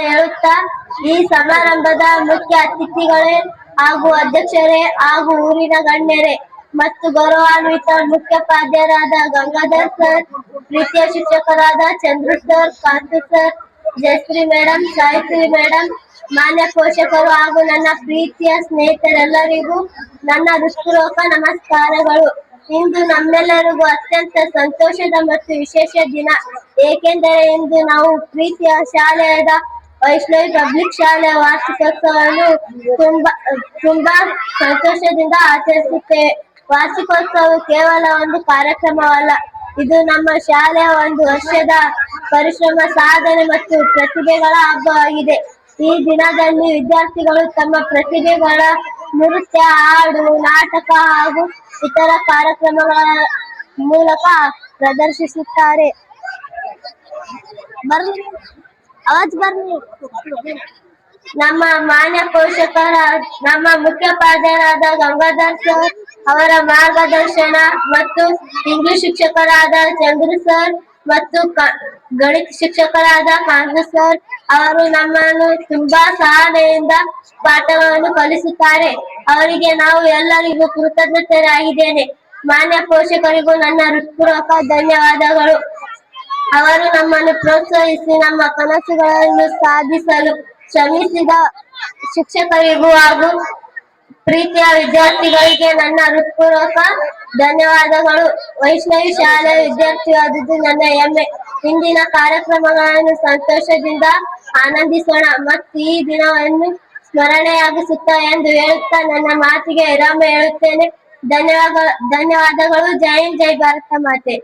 ಹೇಳುತ್ತಾ ಈ ಸಮಾರಂಭದ ಮುಖ್ಯ ಅತಿಥಿಗಳೇ ಹಾಗೂ ಅಧ್ಯಕ್ಷರೇ ಹಾಗೂ ಊರಿನ ಗಣ್ಯರೇ ಮತ್ತು ಗೌರವಾನ್ವಿತ ಮುಖ್ಯೋಪಾಧ್ಯಾಯರಾದ ಗಂಗಾಧರ್ ಸರ್, ಪ್ರೀತಿಯ ಶಿಕ್ಷಕರಾದ Chandru sir, Kantu sir, Jayashree madam, Savitri madam, ಮಾನ್ಯ ಪೋಷಕರು ಹಾಗೂ ನನ್ನ ಪ್ರೀತಿಯ ಸ್ನೇಹಿತರೆಲ್ಲರಿಗೂ ನನ್ನ ಹೃತ್ಪೂರ್ವಕ ನಮಸ್ಕಾರಗಳು. ಇಂದು ನಮ್ಮೆಲ್ಲರಿಗೂ ಅತ್ಯಂತ ಸಂತೋಷದ ಮತ್ತು ವಿಶೇಷ ದಿನ. ಏಕೆಂದರೆ ಇಂದು ನಾವು ಪ್ರೀತಿಯ ಶಾಲೆಯಾದ ವೈಷ್ಣವಿ ಪಬ್ಲಿಕ್ ಶಾಲೆಯ ವಾರ್ಷಿಕೋತ್ಸವವನ್ನು ತುಂಬಾ ಸಂತೋಷದಿಂದ ಆಚರಿಸುತ್ತೇವೆ. ವಾರ್ಷಿಕೋತ್ಸವ ಕೇವಲ ಒಂದು ಕಾರ್ಯಕ್ರಮವಲ್ಲ, ಇದು ನಮ್ಮ ಶಾಲೆಯ ಒಂದು ವರ್ಷದ ಪರಿಶ್ರಮ, ಸಾಧನೆ ಮತ್ತು ಪ್ರತಿಭೆಗಳ ಹಬ್ಬವಾಗಿದೆ. ಈ ದಿನದಲ್ಲಿ ವಿದ್ಯಾರ್ಥಿಗಳು ತಮ್ಮ ಪ್ರತಿಭೆಗಳ ನೃತ್ಯ, ಹಾಡು, ನಾಟಕ ಹಾಗೂ ಇತರ ಕಾರ್ಯಕ್ರಮಗಳ ಮೂಲಕ ಪ್ರದರ್ಶಿಸುತ್ತಾರೆ. ನಮ್ಮ ಮಾನ್ಯ ಪೋಷಕರ ನಮ್ಮ ಮುಖ್ಯೋಪಾಧ್ಯಾಯರಾದ ಗಂಗಾಧರ್ ಸರ್ ಅವರ ಮಾರ್ಗದರ್ಶನ ಮತ್ತು ಇಂಗ್ಲಿಷ್ ಶಿಕ್ಷಕರಾದ ಚಂದ್ರು ಸರ್ ಮತ್ತು ಗಣಿತ ಶಿಕ್ಷಕರಾದ ಕಾಂತು ಸರ್ ಅವರು ನಮ್ಮನ್ನು ತುಂಬಾ ಸಹನೆಯಿಂದ ಪಾಠಗಳನ್ನು ಕಲಿಸುತ್ತಾರೆ. ಅವರಿಗೆ ನಾವು ಎಲ್ಲರಿಗೂ ಕೃತಜ್ಞರಾಗಿದ್ದೇನೆ. ಮಾನ್ಯ ಪೋಷಕರಿಗೂ ನನ್ನ ಹೃತ್ಪೂರ್ವಕ ಧನ್ಯವಾದಗಳು. ಅವರು ನಮ್ಮನ್ನು ಪ್ರೋತ್ಸಾಹಿಸಿ ನಮ್ಮ ಕನಸುಗಳನ್ನು ಸಾಧಿಸಲು ಶ್ರಮಿಸಿದ ಶಿಕ್ಷಕರಿಗೂ ಹಾಗೂ ಪ್ರೀತಿಯ ವಿದ್ಯಾರ್ಥಿಗಳಿಗೆ ನನ್ನ ಹೃತ್ಪೂರ್ವಕ ಧನ್ಯವಾದಗಳು. ವೈಷ್ಣವಿ ಶಾಲೆಯ ವಿದ್ಯಾರ್ಥಿಯಾದದ್ದು ನನ್ನ ಹೆಮ್ಮೆ. ಇಂದಿನ ಕಾರ್ಯಕ್ರಮಗಳನ್ನು ಸಂತೋಷದಿಂದ ಆನಂದಿಸೋಣ ಮತ್ತು ಈ ದಿನವನ್ನು ಸ್ಮರಣೆಯಾಗಿಸುತ್ತಾ ಎಂದು ಹೇಳುತ್ತಾ ನನ್ನ ಮಾತಿಗೆ ವಿರಾಮ ಹೇಳುತ್ತೇನೆ. ಧನ್ಯವಾದಗಳು. ಜೈ ಹಿಂದ್, ಜೈ ಭಾರತ ಮಾತೆ.